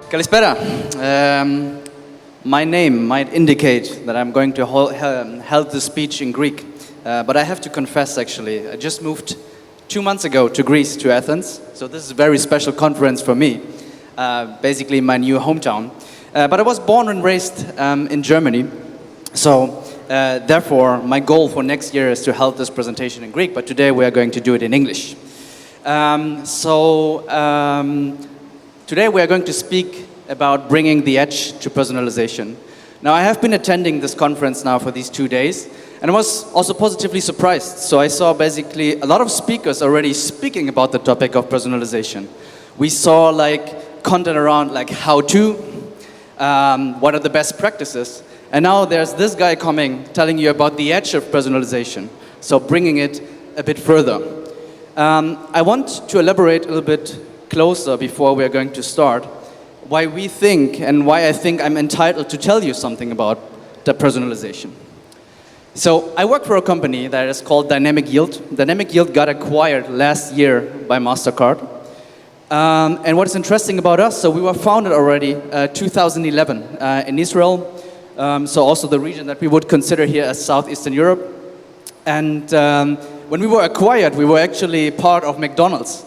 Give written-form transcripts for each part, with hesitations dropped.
Kalispera. My name might indicate that I'm going to hold the speech in Greek, but I have to confess, actually, I just moved 2 months ago to Greece, to Athens, so this is a very special conference for me, basically my new hometown. But I was born and raised in Germany, so therefore my goal for next year is to hold this presentation in Greek, but today we are going to do it in English. Today we are going to speak about bringing the edge to personalization. Now, I have been attending this conference now for these 2 days, and I was also positively surprised. So I saw basically a lot of speakers already speaking about the topic of personalization. We saw like content around like how to, what are the best practices, and now there's this guy coming telling you about the edge of personalization, so bringing it a bit further. I want to elaborate a little bit closer before we are going to start why we think and why I think I'm entitled to tell you something about the personalization. So I work for a company that is called Dynamic Yield. Dynamic Yield got acquired last year by Mastercard. And what is interesting about us, so we were founded already 2011 in Israel, so also the region that we would consider here as Southeastern Europe. And when we were acquired, we were actually part of McDonald's.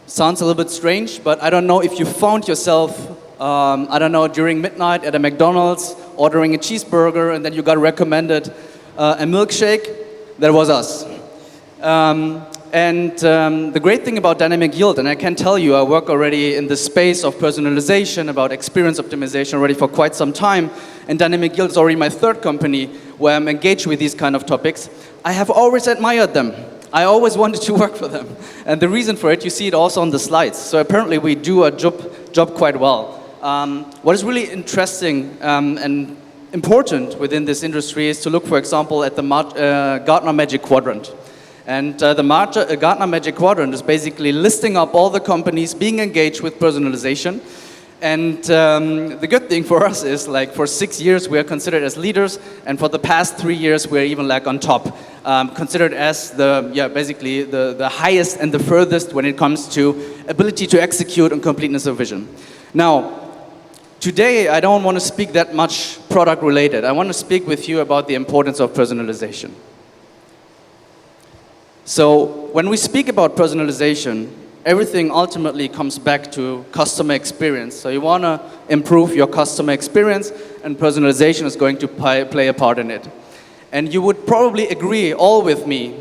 Sounds a little bit strange, but I don't know if you found yourself, I don't know, during midnight at a McDonald's, ordering a cheeseburger, and then you got recommended a milkshake. That was us. The great thing about Dynamic Yield, and I can tell you, I work already in the space of personalization, about experience optimization already for quite some time, and Dynamic Yield is already my third company where I'm engaged with these kind of topics. I have always admired them. I always wanted to work for them. And the reason for it, you see it also on the slides. So apparently we do our job quite well. What is really interesting and important within this industry is to look, for example, at the Gartner Magic Quadrant. And the Gartner Magic Quadrant is basically listing up all the companies being engaged with personalization. And the good thing for us is, like, for 6 years we are considered as leaders, and for the past 3 years we are even like on top, considered as basically the highest and the furthest when it comes to ability to execute and completeness of vision. Now, today I don't want to speak that much product related. I want to speak with you about the importance of personalization. So when we speak about personalization, everything ultimately comes back to customer experience. So you want to improve your customer experience, and personalization is going to play a part in it. And you would probably agree all with me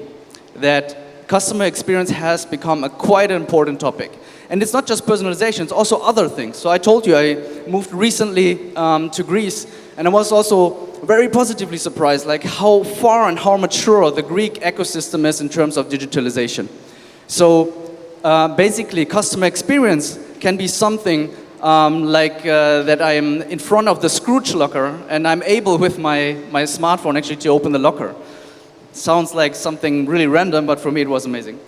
that customer experience has become a quite important topic. And it's not just personalization, it's also other things. So I told you I moved recently to Greece, and I was also very positively surprised like how far and how mature the Greek ecosystem is in terms of digitalization. So basically, customer experience can be something that I'm in front of the Scrooge locker and I'm able with my smartphone actually to open the locker. Sounds like something really random, but for me it was amazing.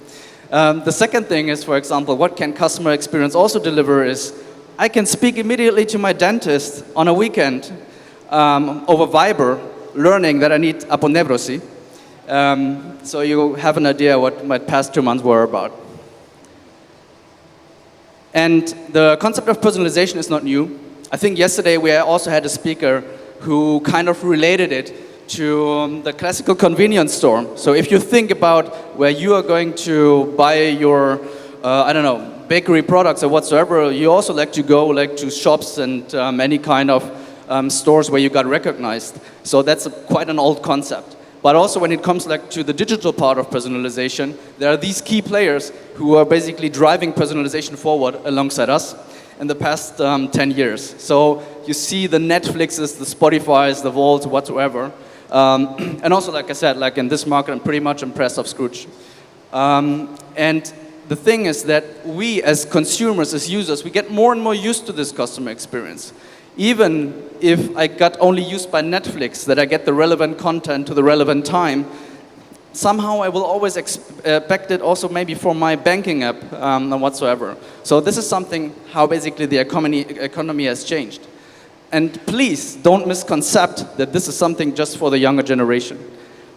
The second thing is, for example, what can customer experience also deliver is I can speak immediately to my dentist on a weekend over Viber, learning that I need aponeurosis. So you have an idea what my past 2 months were about. And the concept of personalization is not new. I think yesterday we also had a speaker who kind of related it to the classical convenience store. So if you think about where you are going to buy your, I don't know, bakery products or whatsoever, you also like to go to shops and any kind of stores where you got recognized. So that's quite an old concept. But also when it comes to the digital part of personalization, there are these key players who are basically driving personalization forward alongside us in the past 10 years. So you see the Netflixes, the Spotifys, the Volts, whatsoever. And also, like I said, like in this market, I'm pretty much impressed of Scrooge. And the thing is that we as consumers, as users, we get more and more used to this customer experience. Even if I got only used by Netflix, that I get the relevant content to the relevant time, somehow I will always expect it also maybe for my banking app and whatsoever. So this is something how basically the economy has changed. And please don't misconcept that this is something just for the younger generation.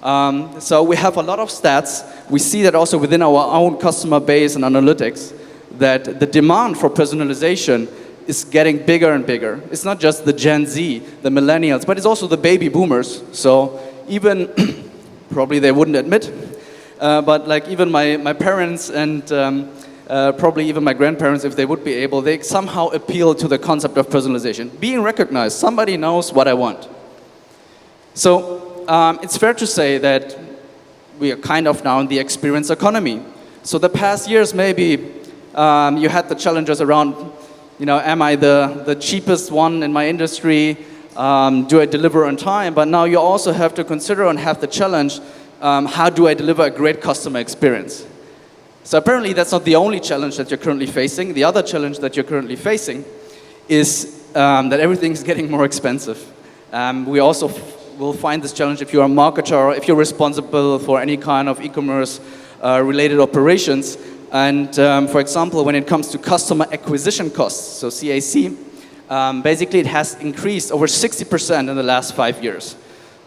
So we have a lot of stats. We see that also within our own customer base and analytics, that the demand for personalization is getting bigger and bigger. It's not just the Gen Z, the millennials, but it's also the baby boomers. So even, probably they wouldn't admit, but like even my parents and probably even my grandparents, if they would be able, they somehow appeal to the concept of personalization. Being recognized, somebody knows what I want. So it's fair to say that we are kind of now in the experience economy. So the past years, maybe you had the challenges around, am I the cheapest one in my industry? Do I deliver on time? But now you also have to consider and have the challenge, how do I deliver a great customer experience? So apparently that's not the only challenge that you're currently facing. The other challenge that you're currently facing is that everything's getting more expensive. We also will find this challenge if you're a marketer, if you're responsible for any kind of e-commerce related operations. And for example, when it comes to customer acquisition costs, so CAC, basically it has increased over 60% in the last 5 years.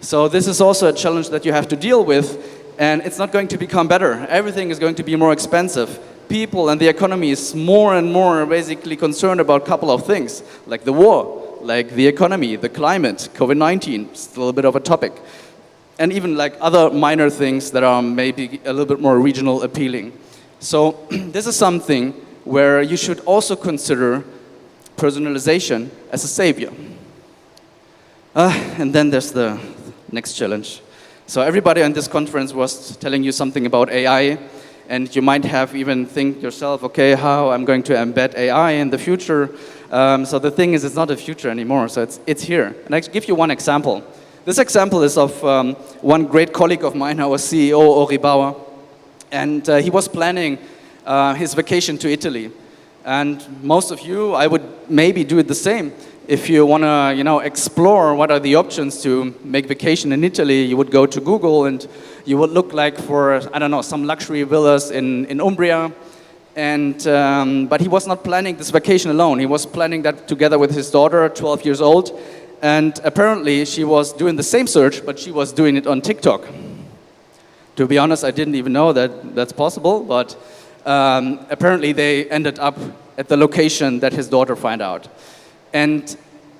So this is also a challenge that you have to deal with, and it's not going to become better. Everything is going to be more expensive. People and the economy is more and more basically concerned about a couple of things, like the war, like the economy, the climate, COVID-19, still a bit of a topic, and even like other minor things that are maybe a little bit more regional appealing. So this is something where you should also consider personalization as a savior. And then there's the next challenge. So everybody on this conference was telling you something about AI, and you might have even think yourself, okay, how I'm going to embed AI in the future. So the thing is, it's not a future anymore, so it's here. And I'll give you one example. This example is of one great colleague of mine, our CEO, Ori Bauer, and he was planning his vacation to Italy. And most of you, I would maybe do it the same. If you want to, explore what are the options to make vacation in Italy, you would go to Google and you would look like for, I don't know, some luxury villas in Umbria. And, but he was not planning this vacation alone. He was planning that together with his daughter, 12 years old. And apparently she was doing the same search, but she was doing it on TikTok. To be honest, I didn't even know that that's possible, but apparently they ended up at the location that his daughter found out. And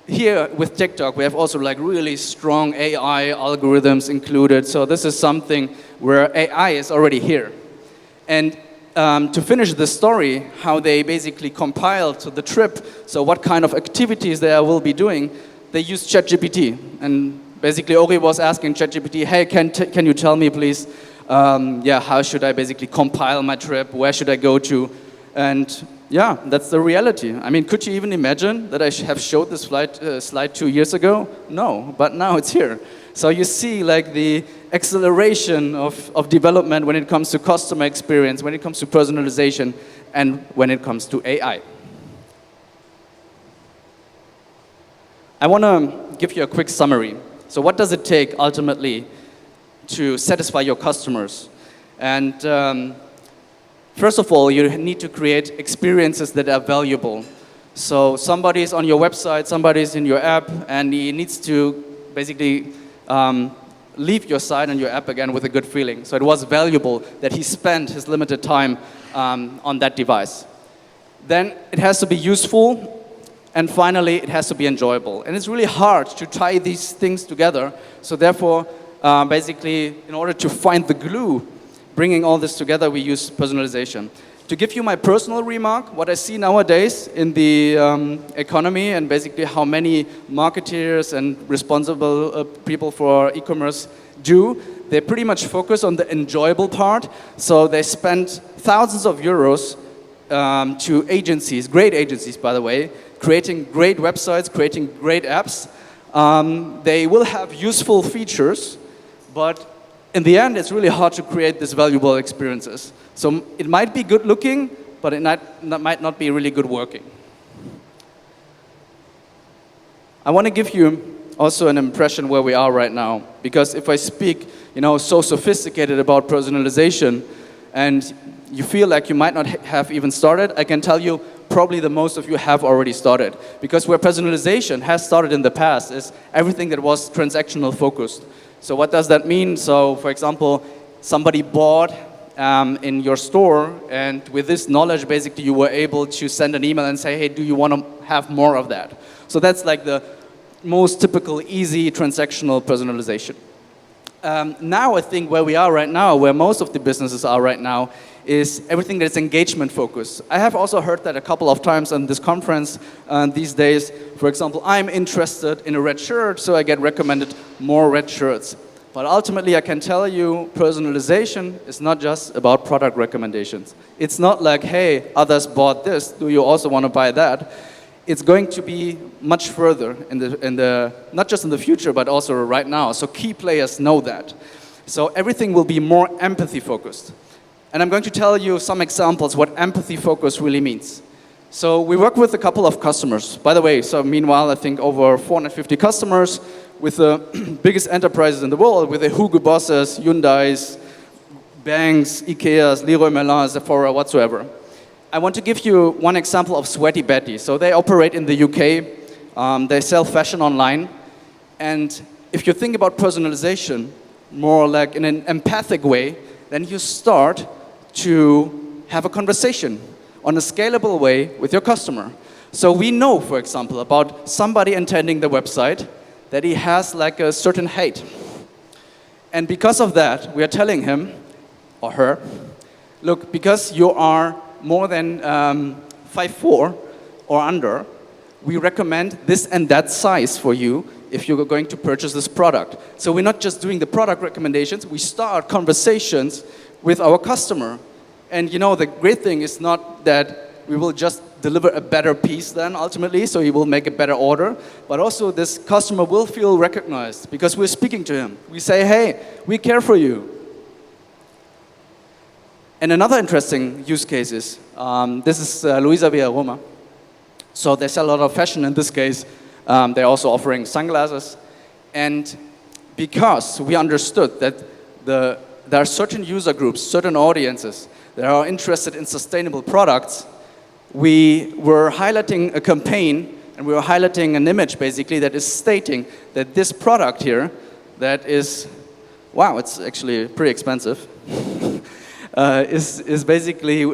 here with TikTok, we have also like really strong AI algorithms included. So this is something where AI is already here. And to finish the story, how they basically compiled the trip, so what kind of activities they will be doing, they used ChatGPT. And basically Ori was asking ChatGPT, hey, can you tell me please, how should I basically compile my trip? Where should I go to? And yeah, that's the reality. I mean, could you even imagine that I have showed this slide 2 years ago? No, but now it's here. So you see like the acceleration of development when it comes to customer experience, when it comes to personalization, and when it comes to AI. I want to give you a quick summary. So what does it take ultimately to satisfy your customers? And first of all, you need to create experiences that are valuable. So somebody's on your website, somebody's in your app, and he needs to basically leave your site and your app again with a good feeling. So it was valuable that he spent his limited time on that device. Then it has to be useful, and finally it has to be enjoyable. And it's really hard to tie these things together. So therefore, basically, in order to find the glue, bringing all this together, we use personalization. To give you my personal remark, what I see nowadays in the economy and basically how many marketeers and responsible people for e-commerce do, they pretty much focus on the enjoyable part. So they spend thousands of euros to agencies, great agencies by the way, creating great websites, creating great apps. They will have useful features, but in the end, it's really hard to create these valuable experiences. So it might be good looking, but it might not be really good working. I want to give you also an impression where we are right now. Because if I speak, so sophisticated about personalization, and you feel like you might not have even started, I can tell you probably the most of you have already started. Because where personalization has started in the past is everything that was transactional focused. So what does that mean? So for example, somebody bought in your store, and with this knowledge, basically, you were able to send an email and say, hey, do you want to have more of that? So that's like the most typical, easy transactional personalization. Now I think where we are right now, where most of the businesses are right now, is everything that's engagement focused. I have also heard that a couple of times on this conference these days. For example, I'm interested in a red shirt, so I get recommended more red shirts. But ultimately, I can tell you, personalization is not just about product recommendations. It's not like, hey, others bought this, do you also want to buy that? It's going to be much further in the not just in the future, but also right now. So key players know that. So everything will be more empathy focused. And I'm going to tell you some examples what empathy focus really means. So we work with a couple of customers. By the way, so meanwhile, I think over 450 customers with the biggest enterprises in the world, with the Hugo Bosses, Hyundais, banks, Ikeas, Leroy Merlin, Sephora, whatsoever. I want to give you one example of Sweaty Betty. So they operate in the UK. They sell fashion online. And if you think about personalization more like in an empathic way, then you start to have a conversation on a scalable way with your customer. So we know, for example, about somebody attending the website that he has like a certain hate. And because of that, we are telling him or her, look, because you are more than 5'4" or under, we recommend this and that size for you if you're going to purchase this product. So we're not just doing the product recommendations, we start conversations with our customer. And you know, the great thing is not that we will just deliver a better piece then ultimately, so he will make a better order, but also this customer will feel recognized because we're speaking to him. We say, hey, we care for you. And another interesting use case is, this is Luisa Villa Roma. So they sell a lot of fashion in this case. They're also offering sunglasses. And because we understood that there are certain user groups, certain audiences that are interested in sustainable products, we were highlighting a campaign and we were highlighting an image basically that is stating that this product here that is, wow, it's actually pretty expensive, is basically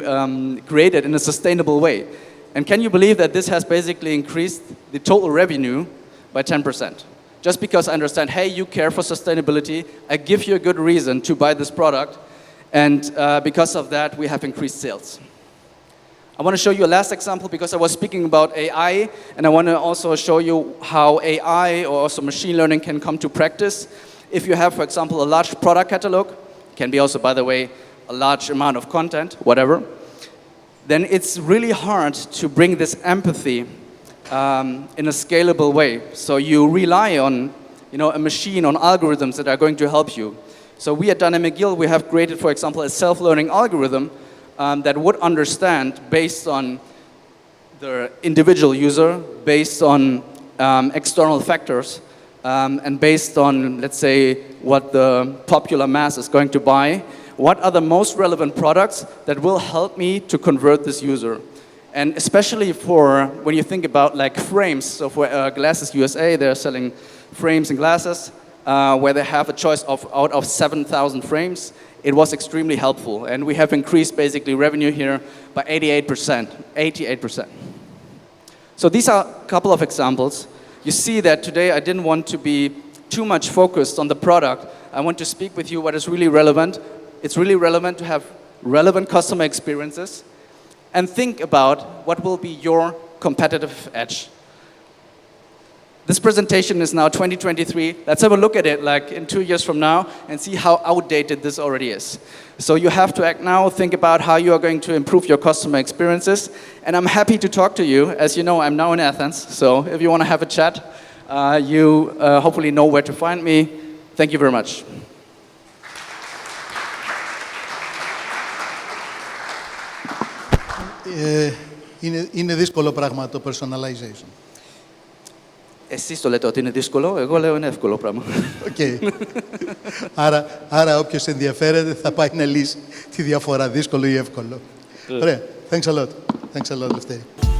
created in a sustainable way. And can you believe that this has basically increased the total revenue by 10%? Just because I understand, hey, you care for sustainability, I give you a good reason to buy this product, and because of that, we have increased sales. I want to show you a last example because I was speaking about AI, and I want to also show you how AI or also machine learning can come to practice. If you have, for example, a large product catalog, can be also, by the way, a large amount of content, whatever, then it's really hard to bring this empathy in a scalable way. So you rely on, a machine, on algorithms that are going to help you. So we at Dynamic Yield, we have created, for example, a self-learning algorithm that would understand based on the individual user, based on external factors, and based on, let's say, what the popular mass is going to buy, what are the most relevant products that will help me to convert this user. And especially for when you think about like frames, so for Glasses USA, they're selling frames and glasses where they have a choice of out of 7,000 frames. It was extremely helpful, and we have increased basically revenue here by 88%. So these are a couple of examples. You see that today I didn't want to be too much focused on the product. I want to speak with you what is really relevant. It's really relevant to have relevant customer experiences and think about what will be your competitive edge. This presentation is now 2023. Let's have a look at it like in 2 years from now and see how outdated this already is. So you have to act now, think about how you are going to improve your customer experiences. And I'm happy to talk to you. As you know, I'm now in Athens. So if you want to have a chat, you hopefully know where to find me. Thank you very much. Είναι δύσκολο πράγμα το personalization. Εσείς το λέτε ότι είναι δύσκολο, εγώ λέω είναι εύκολο πράγμα. Okay. Άρα όποιος ενδιαφέρεται θα πάει να λύσει τη διαφορά δύσκολο ή εύκολο. Ωραία. Thanks a lot. Thanks a lot, Eleftherios.